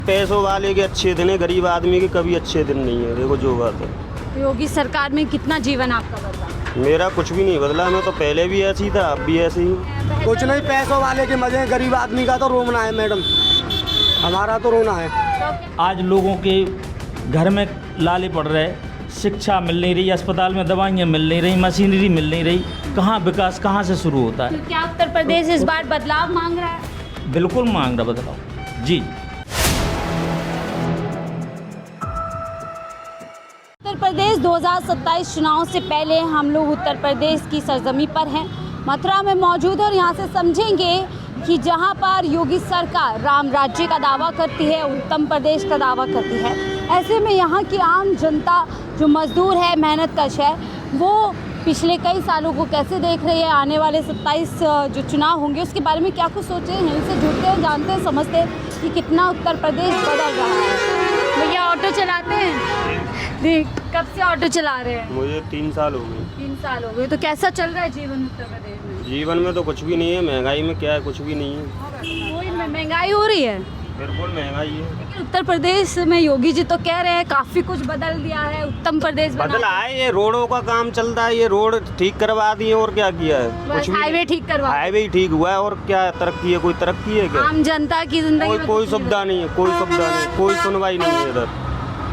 पैसों वाले के अच्छे दिन है, गरीब आदमी के कभी अच्छे दिन नहीं है। देखो जो बात है, योगी सरकार में कितना जीवन आपका बदला? मेरा कुछ भी नहीं बदला। मैं तो पहले भी ऐसी था, अब भी ऐसे ही। कुछ नहीं, पैसों वाले के मजे हैं, गरीब आदमी का तो रोना है मैडम, हमारा तो रोना है। आज लोगों के घर में लाले पड़ रहे, शिक्षा मिल नहीं रही, अस्पताल में दवाइयाँ मिल नहीं रही, मशीनरी मिल नहीं रही, कहाँ विकास कहाँ से शुरू होता है? तो क्या उत्तर प्रदेश इस बार बदलाव मांग रहा है? बिल्कुल मांग रहा बदलाव जी। उत्तर प्रदेश 2027 चुनाव से पहले हम लोग उत्तर प्रदेश की सरजमी पर हैं, मथुरा में मौजूद है और यहाँ से समझेंगे कि जहाँ पर योगी सरकार राम राज्य का दावा करती है, उत्तम प्रदेश का दावा करती है, ऐसे में यहाँ की आम जनता जो मजदूर है, मेहनत कश है, वो पिछले कई सालों को कैसे देख रही है? आने वाले 27 जो चुनाव होंगे उसके बारे में क्या कुछ सोचे हैं? इनसे जुड़ते हैं, जानते हैं, समझते हैं कि कितना उत्तर प्रदेश बदल रहा है। भैया ऑटो चलाते हैं? देख, कब से ऑटो चला रहे हैं? मुझे 3 साल हो गए। 3 साल हो गए। तो कैसा चल रहा है जीवन उत्तर प्रदेश में? जीवन में तो कुछ भी नहीं है, महंगाई में क्या है, कुछ भी नहीं है। कोई महंगाई हो रही है? बिल्कुल महंगाई है। लेकिन उत्तर प्रदेश में योगी जी तो कह रहे हैं काफ़ी कुछ बदल दिया है, उत्तम प्रदेश बदला है। ये रोडों का काम चलता है, ये रोड ठीक करवा दिए और क्या किया है? कुछ भी हाईवे ठीक करवा, हाईवे ही ठीक हुआ है और क्या तरक्की है? कोई तरक्की है क्या? आम जनता की जिंदगी में कोई सुविधा नहीं है, कोई सुविधा नहीं, कोई सुनवाई नहीं है इधर,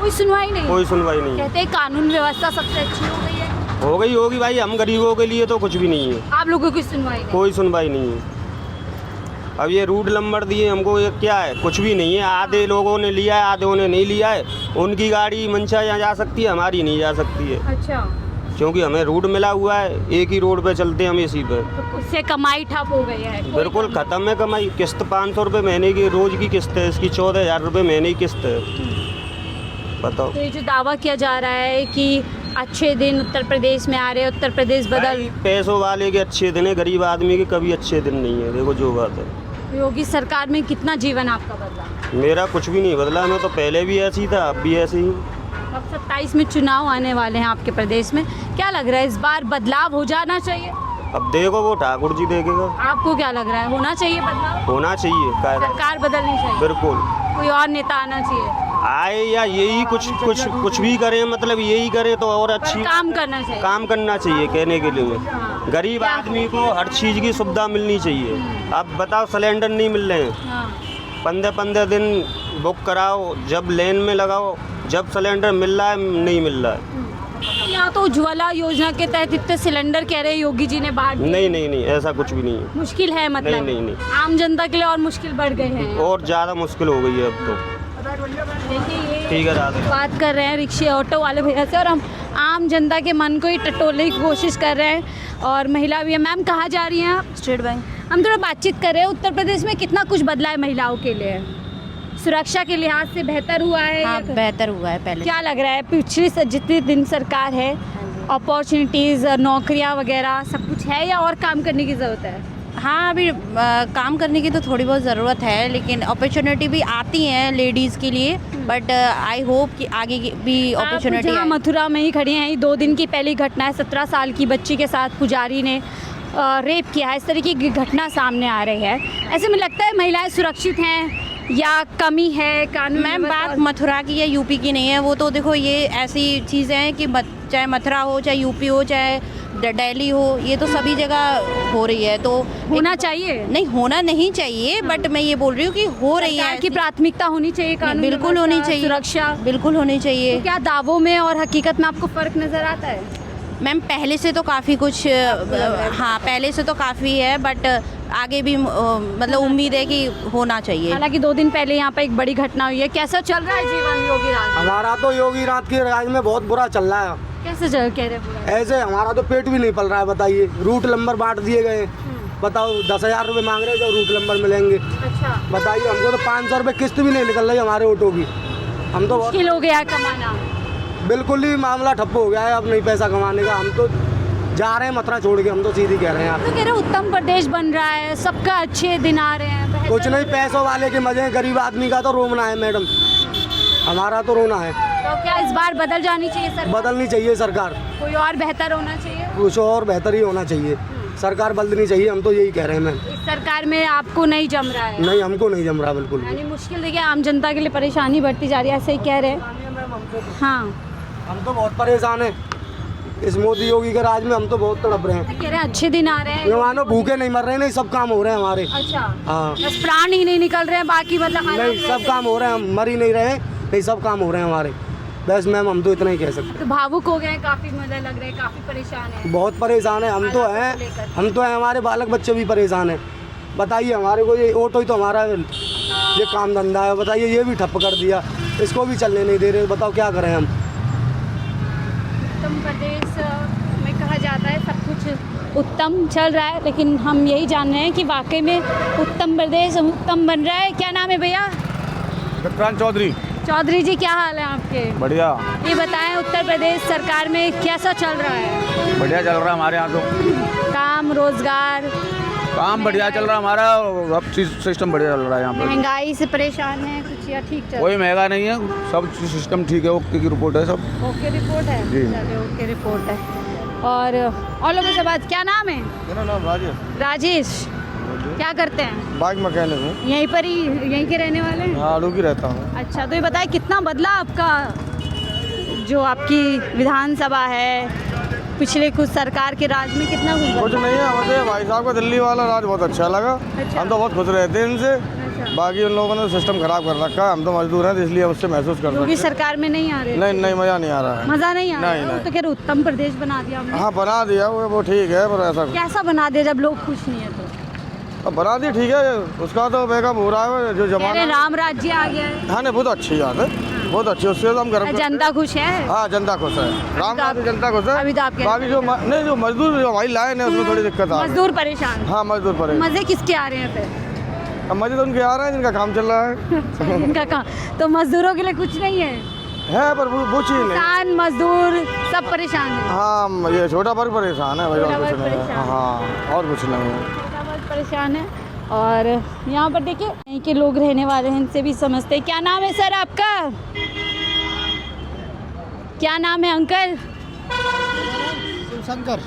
कोई सुनवाई नहीं। कोई सुनवाई नहीं है। कहते हैं कानून व्यवस्था सबसे अच्छी हो गई है। हो गई होगी भाई, हम गरीबों के लिए तो कुछ भी नहीं है। आप लोगों की सुनवाई नहीं। कोई सुनवाई नहीं है। अब ये रूट नंबर दिए हमको, ये क्या है? कुछ भी नहीं है। आधे लोगों ने लिया है, आधे ने नहीं लिया है। उनकी गाड़ी मंशा यहाँ जा सकती है, हमारी नहीं जा सकती है, अच्छा, क्योंकि हमें रूट मिला हुआ है। एक ही रोड पे चलते हैं हम, इसी पे। तो उससे कमाई ठप हो गई है? बिल्कुल खत्म है कमाई। किस्त 500 रुपये महीने की रोज की किस्त है, इसकी 14,000 रुपये महीने की किस्त है। बताओ। तो ये जो दावा किया जा रहा है कि अच्छे दिन उत्तर प्रदेश में आ रहे हैं, उत्तर प्रदेश बदल, पैसों वाले के अच्छे दिन है, गरीब आदमी के कभी अच्छे दिन नहीं है। देखो जो बात है, योगी सरकार में कितना जीवन आपका बदला? मेरा कुछ भी नहीं बदला। मैं तो पहले भी ऐसी था, अब भी ऐसे ही। अब 27 में चुनाव आने वाले हैं आपके प्रदेश में, क्या लग रहा है इस बार बदलाव हो जाना चाहिए? अब देखो, वो ठाकुर जी देखेगा। आपको क्या लग रहा है, होना चाहिए बदलाव? होना चाहिए, सरकार बदलनी चाहिए? बिल्कुल। कोई और नेता आना चाहिए? आए या यही कुछ भी करें, मतलब यही करें तो और अच्छी काम करना चाहिए। काम करना चाहिए। कहने के लिए गरीब आदमी को हर चीज़ की सुविधा मिलनी चाहिए। अब बताओ, सिलेंडर नहीं मिल रहे हैं, 15-15 दिन बुक कराओ, जब लाइन में लगाओ, जब सिलेंडर मिल रहा है नहीं मिल रहा है। यहाँ तो उज्ज्वला योजना के तहत इतने सिलेंडर कह रहे हैं योगी जी ने बांट दिए। नहीं, ऐसा कुछ भी नहीं है। मुश्किल है मतलब? नहीं। आम जनता के लिए और मुश्किल बढ़ गए हैं और ज़्यादा मुश्किल हो गई है अब तो। ठीक है, राधे। बात कर रहे हैं रिक्शे ऑटो वाले भैया से, और हम आम जनता के मन को ही टटोलने की कोशिश कर रहे हैं। और महिला भी है। मैम, कहाँ जा रही हैं आप? State bank. हम थोड़ा बातचीत कर रहे हैं, उत्तर प्रदेश में कितना कुछ बदला है महिलाओं के लिए? सुरक्षा के लिहाज से बेहतर हुआ है? हाँ, बेहतर हुआ है पहले। क्या लग रहा है पिछली जितने दिन सरकार है, अपॉर्चुनिटीज़, नौकरियाँ वगैरह सब कुछ है या और काम करने की ज़रूरत है? हाँ, अभी काम करने की तो थोड़ी बहुत ज़रूरत है, लेकिन अपॉर्चुनिटी भी आती हैं लेडीज़ के लिए, बट आई होप कि आगे की भी अपॉर्चुनिटी जहाँ आए। मथुरा में ही खड़ी हैं, 2 दिन की पहली घटना है, 17 साल की बच्ची के साथ पुजारी ने रेप किया है। इस तरह की घटना सामने आ रही है। ऐसे में लगता है महिलाएं सुरक्षित हैं या कमी है कानून? मैम, बात मथुरा की या यूपी की नहीं है, वो तो देखो ये ऐसी चीज़ें हैं कि चाहे मथुरा हो, चाहे यूपी हो, चाहे दिल्ली हो, ये तो सभी जगह हो रही है। तो होना चाहिए? नहीं, होना नहीं चाहिए, बट मैं ये बोल रही हूँ कि हो रही है। की प्राथमिकता होनी चाहिए, कानून बिल्कुल होनी चाहिए, सुरक्षा बिल्कुल होनी चाहिए। तो क्या दावों में और हकीकत में आपको फ़र्क नज़र आता है? मैम, पहले से तो काफ़ी कुछ, हाँ पहले से तो काफ़ी है, बट आगे भी मतलब उम्मीद है कि होना चाहिए। हालांकि 2 दिन पहले यहाँ पे एक बड़ी घटना हुई है। कैसा चल रहा है जीवन योगी राज? हमारा तो योगी राज के राज में बहुत बुरा चल रहा है। कैसे चल कह रहे बुरा? ऐसे हमारा तो पेट भी नहीं पल रहा है। बताइए, रूट नंबर बांट दिए गए, बताओ 10,000 रुपये मांग रहे हैं जो रूट नंबर मिलेंगे। अच्छा, बताइए, हमको तो 500 रुपये किस्त भी नहीं निकल रही हमारे ऑटो की। हम तो मुश्किल हो गया कमाना। बिल्कुल ही मामला ठप्प हो गया है, अब नहीं पैसा कमाने का। हम तो जा रहे हैं मथुरा छोड़ के, हम तो सीधी कह रहे हैं। आप तो कह रहे उत्तम प्रदेश बन रहा है, सबका अच्छे दिन आ रहे हैं। कुछ नहीं, पैसों वाले के मजे हैं, गरीब आदमी का तो रोना है मैडम, हमारा तो रोना है। तो क्या इस बार बदल जानी चाहिए सरकार? बदलनी चाहिए सरकार, कोई और बेहतर होना चाहिए? कुछ और बेहतर ही होना चाहिए। सरकार बदलनी चाहिए, हम तो यही कह रहे हैं मैम। इस सरकार में आपको नहीं जम रहा है? नहीं, हमको नहीं जम रहा बिल्कुल भी। यानी मुश्किल देखिए आम जनता के लिए परेशानी बढ़ती जा रही है, ऐसे ही कह रहे हैं। हाँ, हम तो बहुत परेशान हैं इस मोदी योगी के राज में, हम तो बहुत तड़प रहे हैं। कह रहे हैं अच्छे दिन आ रहे हैं, मानो भूखे नहीं मर रहे हैं, नहीं सब काम हो रहे हैं हमारे। अच्छा, हाँ, बस प्राण ही नहीं निकल रहे हैं, बाकी मतलब हालात नहीं सब काम हो रहे हैं, हम मर ही नहीं रहे, नहीं सब काम हो रहे हैं हमारे। बस मैम हम तो इतना ही कह सकते तो भावुक हो गए, काफी मतलब लग रहे हैं, काफी परेशान है। हैं। बहुत परेशान है, हम तो हैं, हमारे बालक बच्चे भी परेशान हैं। बताइए हमारे को ये ऑटो ही तो हमारा ये काम धंधा है, बताइए ये भी ठप कर दिया, इसको भी चलने नहीं दे रहे, बताओ क्या करें हम। उत्तर प्रदेश में कहा जाता है सब कुछ उत्तम चल रहा है, लेकिन हम यही जान रहे हैं कि वाकई में उत्तम प्रदेश उत्तम बन रहा है। क्या नाम है भैया? विक्रांत चौधरी। चौधरी जी, क्या हाल है आपके? बढ़िया। ये बताएं उत्तर प्रदेश सरकार में कैसा चल रहा है? बढ़िया चल रहा है हमारे यहाँ तो। काम रोजगार काम बढ़िया चल रहा है हमारा, अब सिस्टम बढ़िया चल रहा है यहाँ पर। महंगाई से परेशान है कुछ या ठीक चल? कोई महंगा नहीं है, सब सिस्टम ठीक है, ओके की रिपोर्ट है सब। ओके रिपोर्ट है? जी। चलिए ओके रिपोर्ट है। और लोगों से बात, क्या नाम है? मेरा नाम राजेश। राजेश, क्या करते हैं? बाइक मैकेनिक हूँ। यहीं पर ही, यहीं के रहने वाले हैं? हाँ, आलू की रहता हूँ। अच्छा, तो ये बताए कितना बदला आपका जो आपकी विधानसभा है पिछले कुछ सरकार के राज में, कितना कुछ नहीं है, मुझे भाई साहब का दिल्ली वाला राज बहुत अच्छा लगा। अच्छा। हम तो बहुत खुश रहते हैं इनसे। अच्छा। बाकी उन लोगों ने सिस्टम खराब कर रखा है, हम तो मजदूर हैं, इसलिए उससे महसूस कर योगी सकते सरकार में नहीं आ रहे? हैं। नहीं, मज़ा नहीं आ रहा है। मजा नहीं आ रहा नहीं, है? वो नहीं। तो खैर उत्तम प्रदेश बना दिया हमने। हाँ, बना दिया वो ठीक है, पर ऐसा कैसा बना दिया जब लोग खुश नहीं है तो? अब बना दी ठीक है, उसका तो बेकअप हो रहा है जो कह रहे जमाना। राम राज्य आ गया है। हाँ नहीं, बहुत अच्छी बात है, बहुत अच्छी, उससे तो हम गर्व करते हैं। जनता खुश है? हाँ, जनता खुश है, राम तो आप- राज्य जनता खुश अभी तो है। आप कह बाकी जो नहीं, जो मजदूर जो भाई लाए हैं उसमें थोड़ी दिक्कत आ रही है। मजदूर परेशान? हाँ, मजदूर पड़े। मजे किसके आ रहे हैं फिर? अब मजे तो उनके आ रहे हैं जिनका काम चल रहा है। इनका काम तो मजदूरों के लिए कुछ नहीं है? है पर वो चीज़ नहीं। किसान मजदूर सब परेशान है? हाँ, ये छोटा वर्ग परेशान है भाई, और छोटा कुछ वर्ग नहीं है। परेशान। हाँ, और कुछ नहीं है। छोटा वर्ग परेशान है। और यहाँ पर देखिए यहीं के लोग रहने वाले हैं, इनसे भी समझते हैं। क्या नाम है सर आपका? क्या नाम है अंकल? शंकर,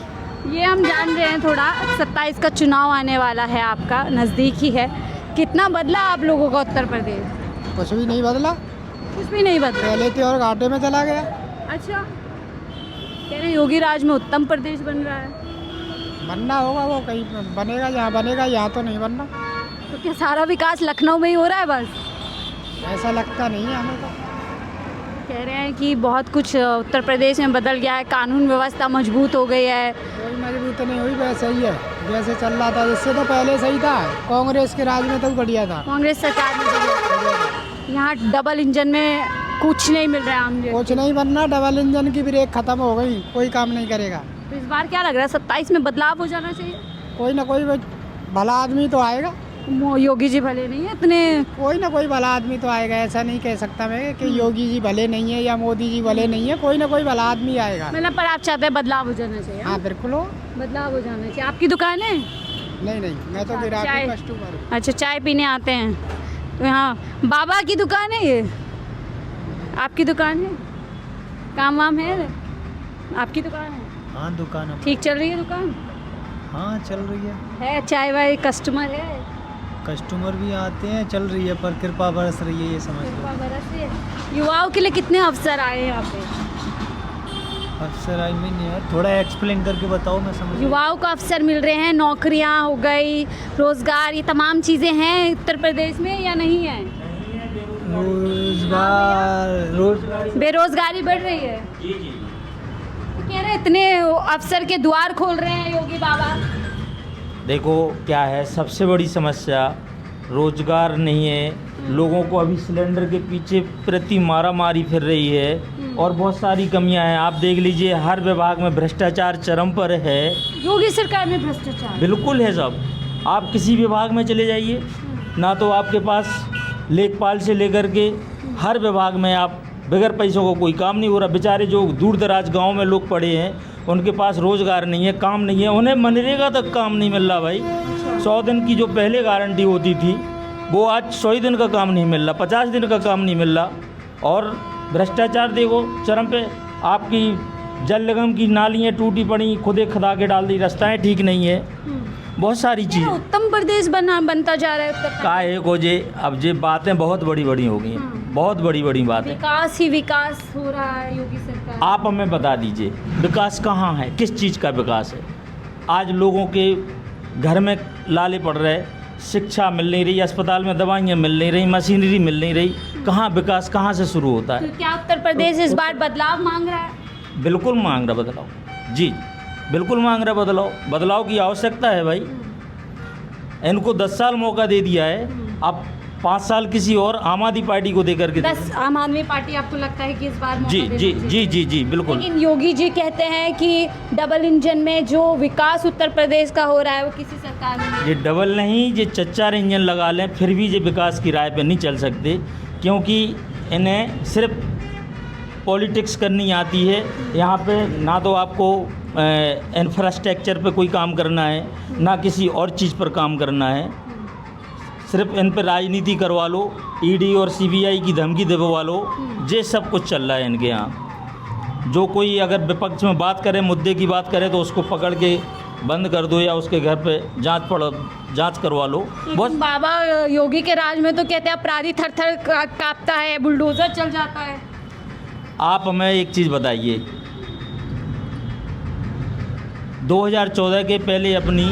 ये हम जान रहे हैं थोड़ा 27 का चुनाव आने वाला है, आपका नज़दीक ही है। कितना बदला आप लोगों का उत्तर प्रदेश? कुछ भी नहीं बदला, कुछ भी नहीं बदला। पहले तो और घाटे में चला गया। अच्छा, कह रहे हैं योगी राज में उत्तम प्रदेश बन रहा है। बनना होगा, वो कहीं बनेगा, यहाँ बनेगा, यहाँ तो नहीं बनना। तो क्या सारा विकास लखनऊ में ही हो रहा है बस? ऐसा लगता नहीं है हमें तो। कह रहे हैं कि बहुत कुछ उत्तर प्रदेश में बदल गया है, कानून व्यवस्था मजबूत हो गई है। कोई मजबूत नहीं हुई, वैसे ही है जैसे चल रहा था, इससे तो पहले सही था। कांग्रेस के राज में तो बढ़िया था। कांग्रेस सरकार में यहाँ डबल इंजन में कुछ नहीं मिल रहा है आम जनता को। कुछ नहीं बनना, डबल इंजन की ब्रेक खत्म हो गई, कोई काम नहीं करेगा। तो इस बार क्या लग रहा है 27 में बदलाव हो जाना चाहिए? कोई ना कोई भला आदमी तो आएगा। योगी जी भले नहीं है इतने? कोई ना कोई भला आदमी तो आएगा, ऐसा नहीं कह सकता मैं कि योगी जी भले नहीं है या मोदी जी भले नहीं है, कोई ना कोई भला आदमी आएगा। मतलब पर आप चाहते हैं बदलाव हो जाना चाहिए? हाँ बिल्कुल हो। बदलाव हो जाना चाहिए। आपकी दुकान है? नहीं, मैं तो गिराकी चाय? कस्टमर हूँ। अच्छा, चाय पीने आते हैं तो यहाँ बाबा की दुकान है ये? आपकी दुकान है? काम वाम है? आपकी दुकान है? हाँ, दुकान है। ठीक चल रही है दुकान? हाँ, चल रही है। चाय वाय कस्टमर है? कस्टमर भी आते हैं, चल रही है, पर कृपा बरस रही है, ये समझ लो। कृपा बरस रही है। युवाओं के लिए कितने अवसर आए हैं यहाँ पे? अफसर आई मीन यार, थोड़ा एक्सप्लेन करके बताओ, मैं समझ। युवाओं को अवसर मिल रहे हैं, नौकरियाँ हो गई, रोजगार, ये तमाम चीज़ें हैं उत्तर प्रदेश में या नहीं है? रोजगार बेरोजगारी बढ़ रही है? तो कह रहे हैं इतने अवसर के द्वार खोल रहे हैं योगी बाबा। देखो क्या है, सबसे बड़ी समस्या रोजगार नहीं है। लोगों को अभी सिलेंडर के पीछे प्रति मारा मारी फिर रही है, और बहुत सारी कमियां हैं। आप देख लीजिए, हर विभाग में भ्रष्टाचार चरम पर है। योगी सरकार में भ्रष्टाचार बिल्कुल है सब। आप किसी विभाग में चले जाइए, ना तो आपके पास लेखपाल से लेकर के हर विभाग में आप बगैर पैसों को कोई काम नहीं हो रहा। बेचारे जो दूर दराज गाँव में लोग पड़े हैं, उनके पास रोज़गार नहीं है, काम नहीं है, उन्हें मनरेगा तक काम नहीं मिल रहा भाई। 100 दिन की जो पहले गारंटी होती थी, वो आज 100 दिन का काम नहीं मिल रहा, 50 दिन का काम नहीं मिल रहा। और भ्रष्टाचार देखो चरम पे। आपकी जल निगम की नालियाँ टूटी पड़ी, खुदे खदा के डाल दी, रास्ताएं ठीक नहीं है, बहुत सारी क्या चीज़ें। उत्तम प्रदेश बनता जा रहा है उत्तर प्रदेश? काहे को जे अब जे बातें बहुत बड़ी बड़ी हो गई हैं, बहुत बड़ी बड़ी बातें। विकास ही विकास हो रहा है योगी सरकार। आप हमें बता दीजिए विकास कहाँ है, किस चीज़ का विकास है? आज लोगों के घर में लाले पड़ रहे, शिक्षा मिल नहीं रही, अस्पताल में दवाइयाँ मिल नहीं रही, मशीनरी मिल नहीं रही, कहाँ विकास कहाँ से शुरू होता है? तो क्या उत्तर प्रदेश इस बार बदलाव मांग रहा है? बिल्कुल मांग रहा बदलाव, जी बिल्कुल मांग रहा बदलाव। बदलाव की आवश्यकता है भाई। इनको 10 साल मौका दे दिया है, अब 5 साल किसी और आम आदमी पार्टी को देकर के 10 आम आदमी पार्टी आपको लगता है कि इस बार मौका जी देना जी चाहिए? जी जी जी बिल्कुल। लेकिन योगी जी कहते हैं कि डबल इंजन में जो विकास उत्तर प्रदेश का हो रहा है वो किसी सरकार में ये डबल नहीं, ये चच्चार इंजन लगा लें फिर भी ये विकास की राह पे नहीं चल सकते, क्योंकि इन्हें सिर्फ पॉलिटिक्स करनी आती है। यहाँ पे ना तो आपको इंफ्रास्ट्रक्चर पे कोई काम करना है, ना किसी और चीज़ पर काम करना है, सिर्फ इन पर राजनीति करवा लो, ईडी और सीबीआई की धमकी दिलवा लो, ये सब कुछ चल रहा है इनके यहाँ। जो कोई अगर विपक्ष में बात करे, मुद्दे की बात करे, तो उसको पकड़ के बंद कर दो या उसके घर पे जांच करवा लो। बहुत बाबा योगी के राज में तो कहते हैं अपराधी थर थर कांपता है, बुलडोजर चल जाता है। आप हमें एक चीज़ बताइए, 2014 के पहले अपनी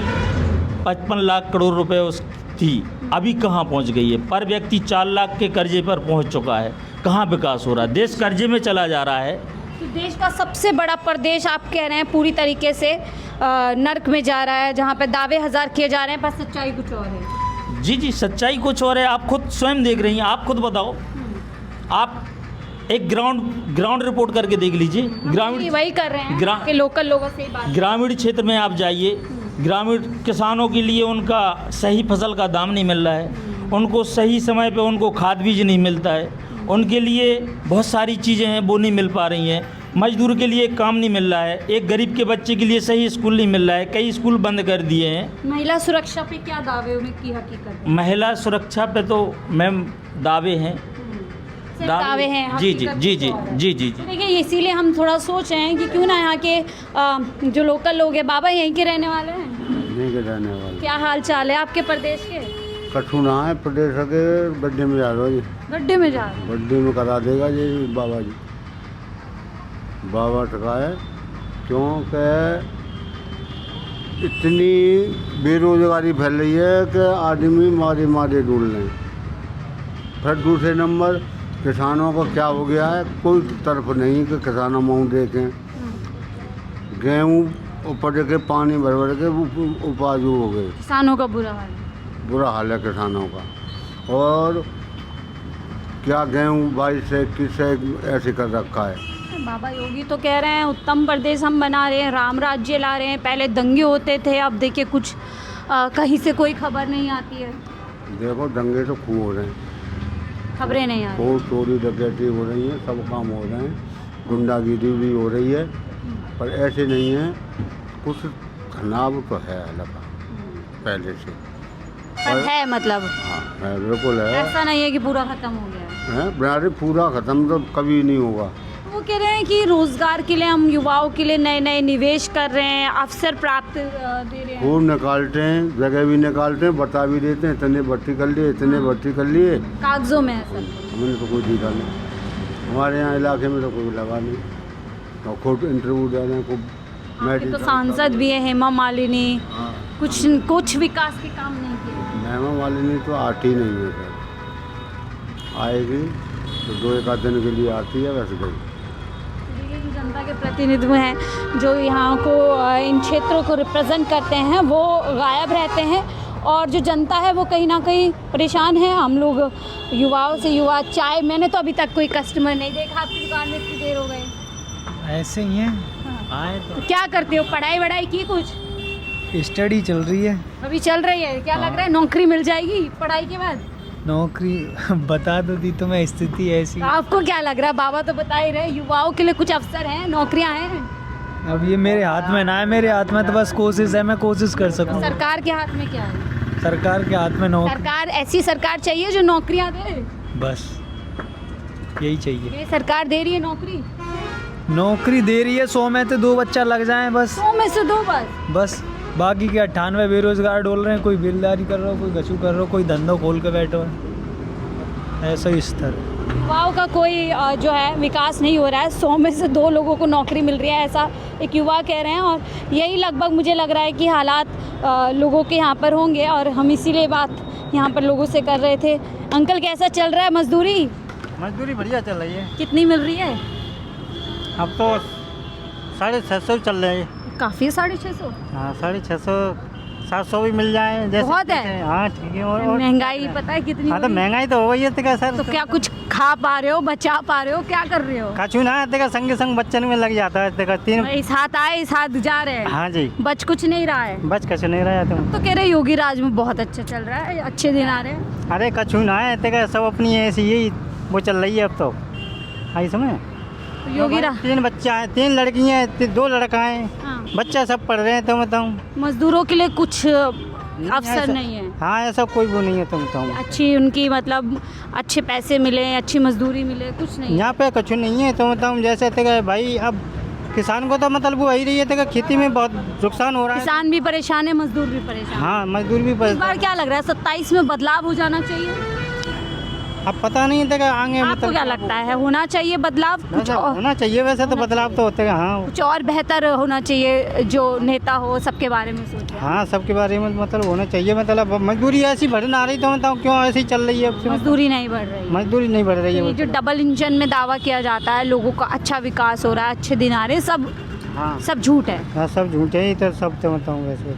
55 लाख करोड़ रुपए उस थी, अभी कहाँ पहुँच गई है? पर व्यक्ति 4 लाख के कर्जे पर पहुँच चुका है। कहाँ विकास हो रहा है? देश कर्जे में चला जा रहा है। तो देश का सबसे बड़ा प्रदेश आप कह रहे हैं पूरी तरीके से नर्क में जा रहा है, जहाँ पे दावे हजार किए जा रहे हैं पर सच्चाई कुछ और है। जी जी सच्चाई कुछ और है। आप खुद स्वयं देख रही हैं, आप खुद बताओ। आप एक ग्राउंड रिपोर्ट करके देख लीजिए। ग्रामीण वही कर रहे हैं कि लोकल लोगों से ही बात। ग्रामीण क्षेत्र में आप जाइए, ग्रामीण किसानों के लिए उनका सही फसल का दाम नहीं मिल रहा है, उनको सही समय पे उनको खाद बीज नहीं मिलता है, उनके लिए बहुत सारी चीज़ें हैं वो नहीं मिल पा रही हैं। मजदूर के लिए काम नहीं मिल रहा है, एक गरीब के बच्चे के लिए सही स्कूल नहीं मिल रहा है, कई स्कूल बंद कर दिए हैं। महिला सुरक्षा पे क्या दावे उनकी हकीकत? महिला सुरक्षा पे तो मैम दावे हैं, दावे हैं, जी जी जी जी जी जी जी। देखिए इसीलिए हम थोड़ा सोच रहे हैं कि क्यों ना यहाँ के जो लोकल लोग हैं, बाबा यहीं के रहने वाले हैं? यहीं के रहने वाले। क्या हाल चाल है आपके प्रदेश के? कठू ना है प्रदेश के, बड्डे में जा रहा जी, गड्ढे में जा रहे हैं। बड्डे में करा देगा जी बाबा जी। बाबा टका है क्योंकि इतनी बेरोजगारी फैल रही है कि आदमी मारे ढूंढ लें। फिर दूसरे नंबर किसानों को क्या हो गया है, कोई तरफ नहीं कि किसानों मुँह देखें। गेहूँ ऊपर के पानी भर के उपाजू हो गए, किसानों का बुरा हाल है किसानों का। और क्या गेहूँ 22 से 21 से ऐसे कर रखा है। बाबा योगी तो कह रहे हैं उत्तम प्रदेश हम बना रहे हैं, राम राज्य ला रहे हैं। पहले दंगे होते थे, अब देखिए कुछ कहीं से कोई खबर नहीं आती है। देखो दंगे तो खूब हो रहे हैं, खबरें नहीं आ रही। खूब चोरी डकैती हो रही है, सब काम हो रहे हैं, गुंडागिरी भी हो रही है, पर ऐसे नहीं है। कुछ तनाव तो है लगा पहले से, पर है मतलब हाँ है, बिल्कुल है। ऐसा नहीं है कि पूरा खत्म हो गया है। अरे पूरा ख़त्म तो कभी नहीं होगा। वो कह रहे हैं कि रोजगार के लिए हम युवाओं के लिए नए नए निवेश कर रहे हैं, अवसर प्राप्त दे रहे हैं। खूब निकालते हैं, जगह भी निकालते हैं, बता भी देते हैं, इतने भर्ती कर लिए, इतने भर्ती कर लिए। कागजों में है सब। हमने तो कोई दिखा नहीं, हमारे यहाँ इलाके में तो कोई लगा नहीं। और खुद इंटरव्यू दे रहे हैं, खूब तो सांसद भी है हेमा मालिनी, हाँ। कुछ विकास के काम नहीं किए। हेमा मालिनी तो आती नहीं है सर, आएगी तो 2-1 दिन के लिए आती है, वैसे गई। जो जनता के प्रतिनिधि हैं, जो यहाँ को इन क्षेत्रों को रिप्रेजेंट करते हैं, वो गायब रहते हैं और जो जनता है वो कहीं ना कहीं परेशान है। हम लोग युवाओं से युवा चाय, मैंने तो अभी तक कोई कस्टमर नहीं देखा आपकी दुकान में, इतनी देर हो गई। ऐसे ही हैं। आए तो क्या करते हो, पढ़ाई वढ़ाई की? कुछ स्टडी चल रही है अभी चल रही है। क्या लग रहा है नौकरी मिल जाएगी पढ़ाई के बाद? नौकरी बता दो दी तो मैं, स्थिति ऐसी। आपको क्या लग रहा है? बाबा तो बता ही रहे युवाओं के लिए कुछ अवसर हैं, नौकरियां हैं। अब ये मेरे हाथ में ना है, मेरे हाथ में तो बस कोशिश है, मैं कोशिश कर सकूं। सरकार के हाथ में क्या है? सरकार के हाथ में नौकरी, सरकार ऐसी सरकार चाहिए जो नौकरियां दे। बस यही चाहिए। ये सरकार दे रही है नौकरी? नौकरी दे रही है 100 में तो 2 बच्चा लग जाए बस 100 में से 2 बस बाकी के 98 बेरोजगार डोल रहे हैं। कोई बेलदारी कर रहा हो, कोई गचू कर रहा हो, कोई धंधा खोल के बैठो है। ऐसा ही स्तर है। युवाओं का कोई जो है विकास नहीं हो रहा है। 100 में से 2 लोगों को नौकरी मिल रही है, ऐसा एक युवा कह रहे हैं। और यही लगभग मुझे लग रहा है कि हालात लोगों के यहाँ पर होंगे और हम इसीलिए बात यहाँ पर लोगों से कर रहे थे। अंकल कैसा चल रहा है मजदूरी? मजदूरी बढ़िया चल रही है। कितनी मिल रही है? अब तो 650 चल रहे हैं। काफ़ी 650। हाँ 650 700 भी मिल जाए जैसे बहुत है। हाँ ठीक है। और महंगाई पता है कितनी? हाँ तो महंगाई तो हो गई है तेरा सर। तो क्या कुछ खा पा रहे हो, बचा पा रहे हो, क्या कर रहे हो? कछु ना तेरा संग संग बच्चन में लग जाता है तेरा 3। इस हाथ आए इस हाथ जा रहे हैं। हाँ जी बच कुछ नहीं रहा है। बच कछु नहीं रहा तुम। तो कह रहे योगी राज में बहुत अच्छा चल रहा है, अच्छे दिन आ रहे हैं। अरे कछु ना है तेरा सब अपनी ऐसी यही वो चल रही है अब तो। आई समझ? तो योगी राज 3 बच्चा है, 3 लड़कियाँ हैं, 2 लड़का हैं। हाँ। बच्चा सब पढ़ रहे हैं तो बताऊँ। मजदूरों के लिए कुछ अवसर ऐसा- नहीं है। हाँ ऐसा कोई वो नहीं है तुम बताऊँ। अच्छी उनकी मतलब अच्छे पैसे मिले, अच्छी मजदूरी मिले, कुछ नहीं है। यहाँ पे कुछ नहीं है तो बताऊँ। जैसे तेरा भाई अब किसान को तो मतलब वो वही रही है तेरा खेती में बहुत नुकसान हो रहा है। किसान भी परेशान है, मजदूर भी परेशान है। हाँ मजदूर भी इस बार क्या लग रहा है 27 में बदलाव हो जाना चाहिए? अब पता नहीं तेरा आगे आपको क्या लगता है होना चाहिए बदलाव? कुछ वैसे और होना चाहिए वैसे तो बदलाव तो होते हैं। हाँ कुछ और बेहतर होना चाहिए, जो नेता हो सबके बारे में सोचे। हाँ सबके बारे में मतलब होना चाहिए। मतलब मजदूरी ऐसी बढ़ ना रही तो बताऊँ क्यों ऐसी चल रही है अब से। मजदूरी नहीं बढ़ रही है। मजदूरी नहीं बढ़ रही ये है जो डबल इंजन में दावा किया जाता है लोगों का अच्छा विकास हो रहा है, अच्छे दिन आ रहे हैं, हाँ सब झूठ है। हाँ सब झूठे ही तो सब तो बताऊँ वैसे।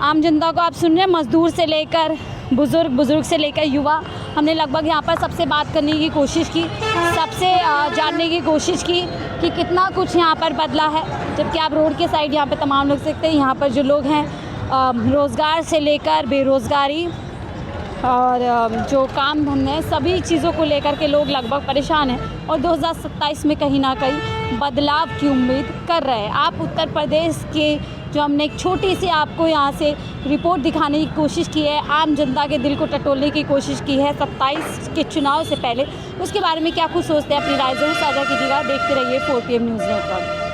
आम जनता को आप सुन रहे हैं, मजदूर से लेकर बुजुर्ग से लेकर युवा। हमने लगभग यहाँ पर सबसे बात करने की कोशिश की, सबसे जानने की कोशिश की कि कितना कुछ यहाँ पर बदला है। जबकि आप रोड के साइड यहाँ पर तमाम लोग सकते हैं, यहाँ पर जो लोग हैं रोज़गार से लेकर बेरोज़गारी और जो काम धंधे सभी चीज़ों को लेकर के लोग लगभग परेशान हैं और 2027 में कहीं ना कहीं बदलाव की उम्मीद कर रहे हैं। आप उत्तर प्रदेश के जो हमने एक छोटी सी आपको यहाँ से रिपोर्ट दिखाने की कोशिश की है, आम जनता के दिल को टटोलने की कोशिश की है 27 के चुनाव से पहले, उसके बारे में क्या कुछ सोचते हैं अपनी राय ज़रूर साझा कीजिएगा। देखते रहिए 4PM न्यूज़ नेटवर्क।